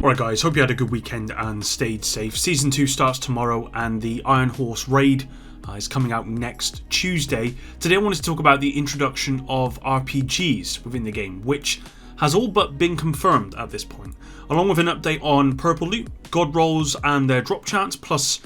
Alright guys, hope you had a good weekend and stayed safe. Season 2 starts tomorrow and the Iron Horse raid is coming out next Tuesday. Today I wanted to talk about the introduction of RPGs within the game, which has all but been confirmed at this point, along with an update on purple loot, god rolls and their drop chance, plus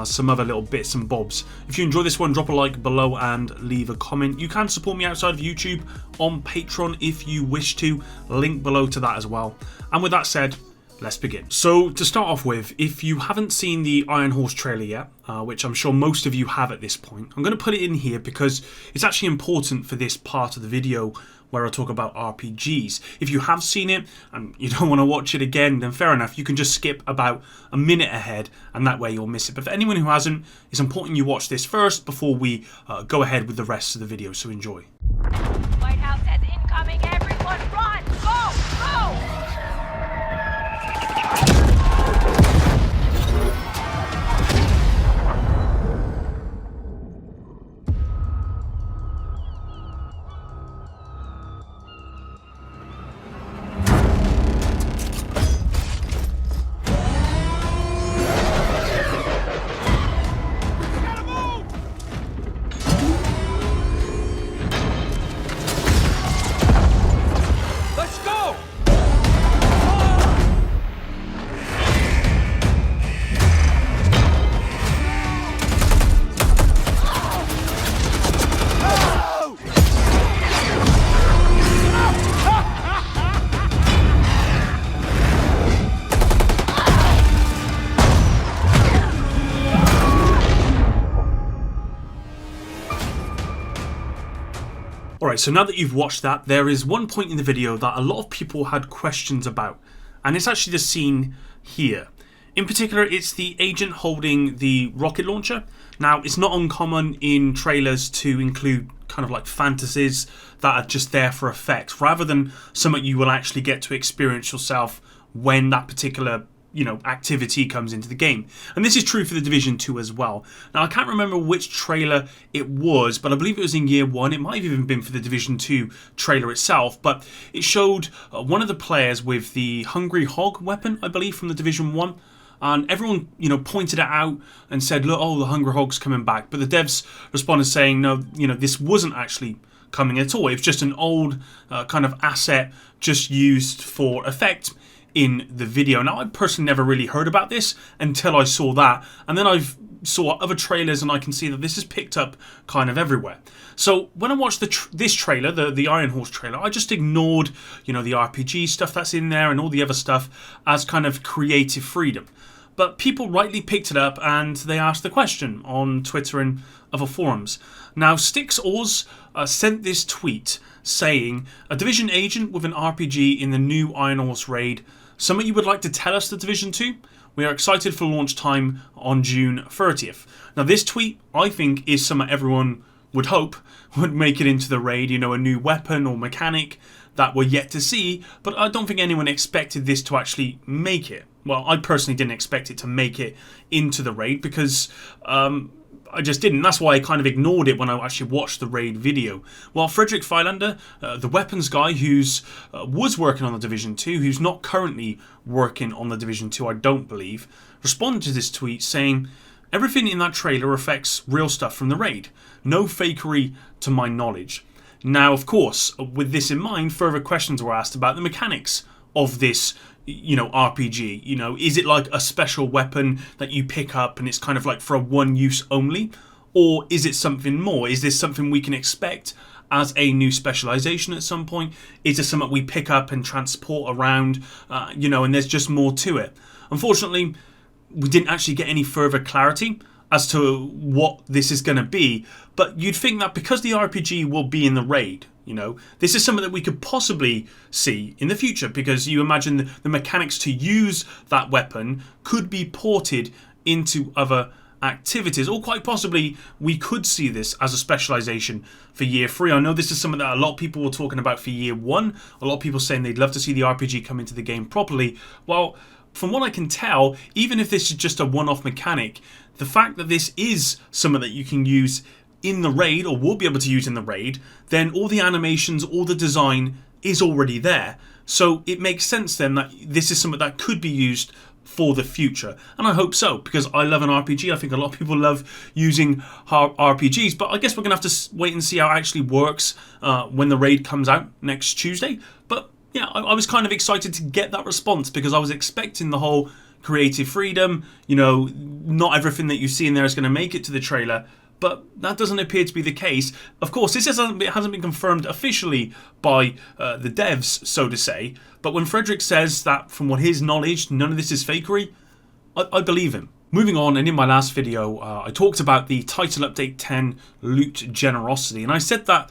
some other little bits and bobs. If you enjoy this one, drop a like below and leave a comment. You can support me outside of YouTube on Patreon if you wish to, link below to that as well. And with that said, let's begin. So to start off with, if you haven't seen the Iron Horse trailer yet, which I'm sure most of you have at this point, I'm going to put it in here because it's actually important for this part of the video where I talk about RPGs. If you have seen it and you don't want to watch it again, then fair enough, you can just skip about a minute ahead and that way you'll miss it. But for anyone who hasn't, it's important you watch this first before we go ahead with the rest of the video, so enjoy. White House has incoming, everyone run! Go! Go! Alright, so now that you've watched that, there is one point in the video that a lot of people had questions about, and it's actually the scene here. In particular, it's the agent holding the rocket launcher. Now, it's not uncommon in trailers to include kind of like fantasies that are just there for effect, rather than something you will actually get to experience yourself when that particular activity comes into the game. And this is true for the Division 2 as well. Now I can't remember which trailer it was, but I believe it was in year 1. It might have even been for the Division 2 trailer itself, but it showed one of the players with the Hungry Hog weapon, I believe, from the Division 1. And everyone, pointed it out and said, look, oh, the Hungry Hog's coming back. But the devs responded saying, no, this wasn't actually coming at all. It was just an old kind of asset just used for effect in the video. Now I personally never really heard about this until I saw that, and then I've saw other trailers and I can see that this is picked up kind of everywhere. So when I watched this trailer, the Iron Horse trailer, I just ignored the RPG stuff that's in there and all the other stuff as kind of creative freedom. But people rightly picked it up and they asked the question on Twitter and other forums. Now Styx Oz sent this tweet saying, a Division agent with an RPG in the new Iron Horse raid. Something you would like to tell us, the Division 2? We are excited for launch time on June 30th. Now this tweet, I think, is something everyone would hope would make it into the raid, a new weapon or mechanic that we're yet to see, but I don't think anyone expected this to actually make it. Well, I personally didn't expect it to make it into the raid because I just didn't. That's why I kind of ignored it when I actually watched the raid video. Well, Frederick Phylander, the weapons guy who's was working on the Division 2, who's not currently working on the Division 2, I don't believe, responded to this tweet saying, everything in that trailer affects real stuff from the raid. No fakery to my knowledge. Now, of course, with this in mind, further questions were asked about the mechanics of this RPG. Is it like a special weapon that you pick up and it's kind of like for a one use only? Or is it something more? Is this something we can expect as a new specialization at some point? Is it something we pick up and transport around, and there's just more to it? Unfortunately, we didn't actually get any further clarity as to what this is going to be, but you'd think that because the RPG will be in the raid, this is something that we could possibly see in the future, because you imagine the mechanics to use that weapon could be ported into other activities, or quite possibly we could see this as a specialization for year 3. I know this is something that a lot of people were talking about for year 1. A lot of people saying they'd love to see the RPG come into the game properly. Well, from what I can tell, even if this is just a one-off mechanic, the fact that this is something that you can use in the raid, or will be able to use in the raid, then all the animations, all the design is already there. So it makes sense then that this is something that could be used for the future, and I hope so, because I love an RPG. I think a lot of people love using RPGs, but I guess we're gonna have to wait and see how it actually works when the raid comes out next Tuesday. But yeah, I was kind of excited to get that response, because I was expecting the whole creative freedom, you know, not everything that you see in there is going to make it to the trailer, but that doesn't appear to be the case. Of course, this hasn't been confirmed officially by the devs, so to say, but when Frederick says that from what his knowledge, none of this is fakery, I believe him. Moving on, and in my last video, I talked about the Title Update 10 loot generosity, and I said that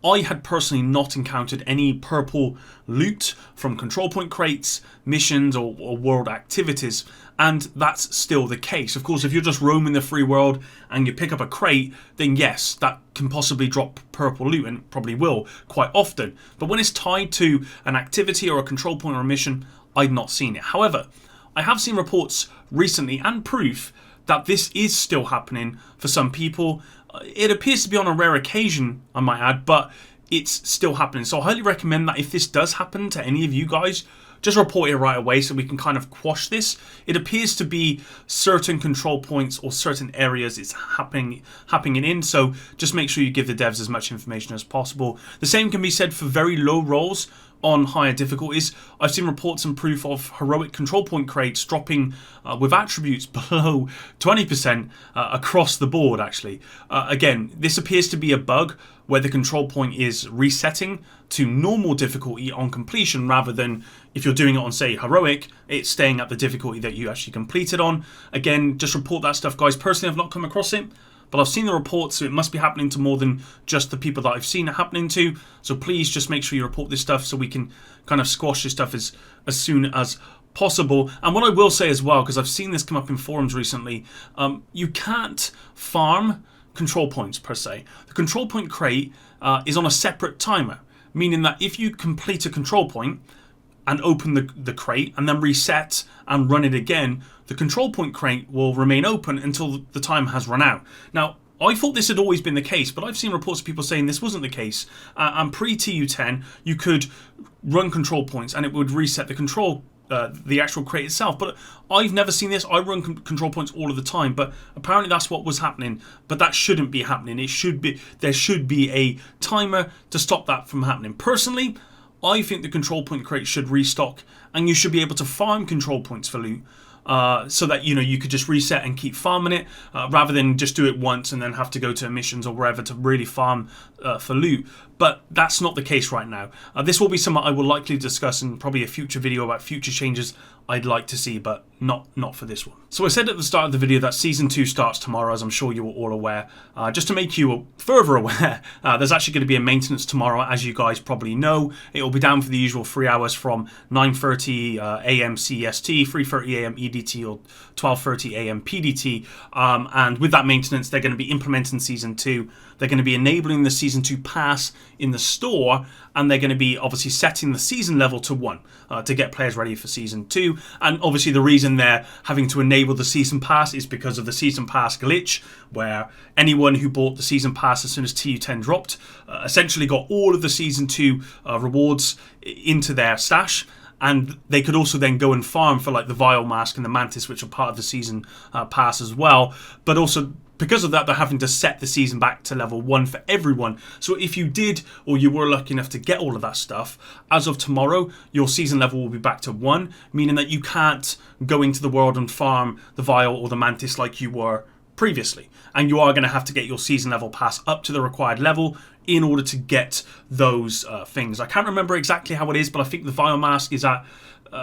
I had personally not encountered any purple loot from control point crates, missions, or world activities, and that's still the case. Of course, if you're just roaming the free world and you pick up a crate, then yes, that can possibly drop purple loot, and probably will quite often. But when it's tied to an activity or a control point or a mission, I'd not seen it. However, I have seen reports recently and proof that this is still happening for some people. It appears to be on a rare occasion, I might add, but it's still happening. So I highly recommend that if this does happen to any of you guys, just report it right away so we can kind of quash this. It appears to be certain control points or certain areas it's happening in, so just make sure you give the devs as much information as possible. The same can be said for very low rolls on higher difficulties. I've seen reports and proof of heroic control point crates dropping with attributes below 20% across the board, actually. Again, this appears to be a bug where the control point is resetting to normal difficulty on completion, rather than if you're doing it on, say, heroic, it's staying at the difficulty that you actually completed on. Again, just report that stuff, guys. Personally, I've not come across it, but I've seen the reports, so it must be happening to more than just the people that I've seen it happening to. So please just make sure you report this stuff so we can kind of squash this stuff as soon as possible. And what I will say as well, because I've seen this come up in forums recently, you can't farm control points per se. The control point crate is on a separate timer, meaning that if you complete a control point and open the crate and then reset and run it again, the control point crate will remain open until the time has run out. Now, I thought this had always been the case, but I've seen reports of people saying this wasn't the case. And pre-TU10, you could run control points and it would reset the actual crate itself. But I've never seen this. I run control points all of the time, but apparently that's what was happening. But that shouldn't be happening. There should be a timer to stop that from happening. Personally, I think the control point crate should restock, and you should be able to farm control points for loot, so that you could just reset and keep farming it, rather than just do it once and then have to go to missions or wherever to really farm for loot. But that's not the case right now. This will be something I will likely discuss in probably a future video about future changes I'd like to see, but not for this one. So I said at the start of the video that Season 2 starts tomorrow, as I'm sure you are all aware. Just to make you further aware, there's actually going to be a maintenance tomorrow, as you guys probably know. It will be down for the usual 3 hours from 9:30 a.m. CEST, 3:30 a.m. EDT, or 12:30 a.m. PDT. And with that maintenance, they're going to be implementing Season 2. They're going to be enabling the Season 2 pass in the store, and they're going to be obviously setting the season level to 1 to get players ready for Season 2. And obviously the reason they're having to enable the Season Pass is because of the Season Pass glitch, where anyone who bought the Season Pass as soon as TU10 dropped essentially got all of the Season 2 rewards into their stash. And they could also then go and farm for like the Vial Mask and the Mantis, which are part of the Season Pass as well. But also, because of that, they're having to set the season back to level 1 for everyone. So if you did, or you were lucky enough to get all of that stuff, as of tomorrow, your season level will be back to 1, meaning that you can't go into the world and farm the Vial or the Mantis like you were previously. And you are going to have to get your season level pass up to the required level in order to get those things. I can't remember exactly how it is, but I think the Vial Mask is at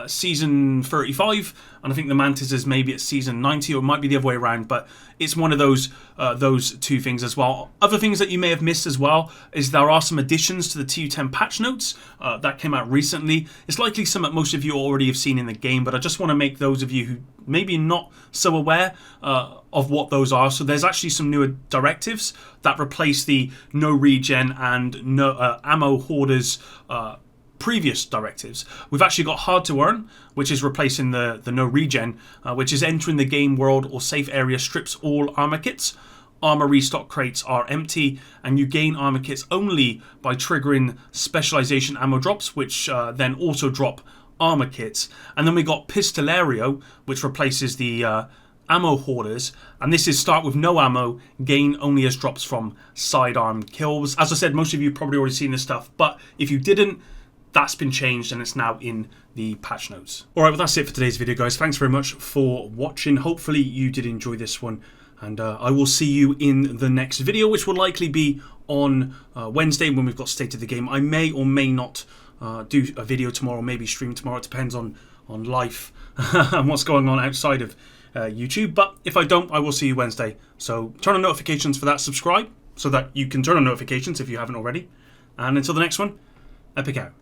season 35, and I think the Mantis is maybe at season 90, or it might be the other way around, but it's one of those two things as well. Other things that you may have missed as well is there are some additions to the TU10 patch notes that came out recently. It's likely some that most of you already have seen in the game, but I just want to make those of you who maybe not so aware of what those are. So there's actually some newer directives that replace the no regen and no ammo hoarders previous directives. We've actually got hard to earn, which is replacing the no regen, which is entering the game world or safe area strips all armor kits. armor restock crates are empty, and you gain armor kits only by triggering specialization ammo drops, which then also drop armor kits. And then we got Pistolario, which replaces the ammo hoarders, and this is start with no ammo, gain only as drops from sidearm kills. As I said, most of you probably already seen this stuff, but if you didn't, that's been changed and it's now in the patch notes. Alright, well that's it for today's video, guys. Thanks very much for watching. Hopefully you did enjoy this one, and I will see you in the next video, which will likely be on Wednesday when we've got State of the Game. I may or may not do a video tomorrow, maybe stream tomorrow. It depends on life and what's going on outside of YouTube. But if I don't, I will see you Wednesday. So turn on notifications for that. Subscribe so that you can turn on notifications if you haven't already. And until the next one, Epic out.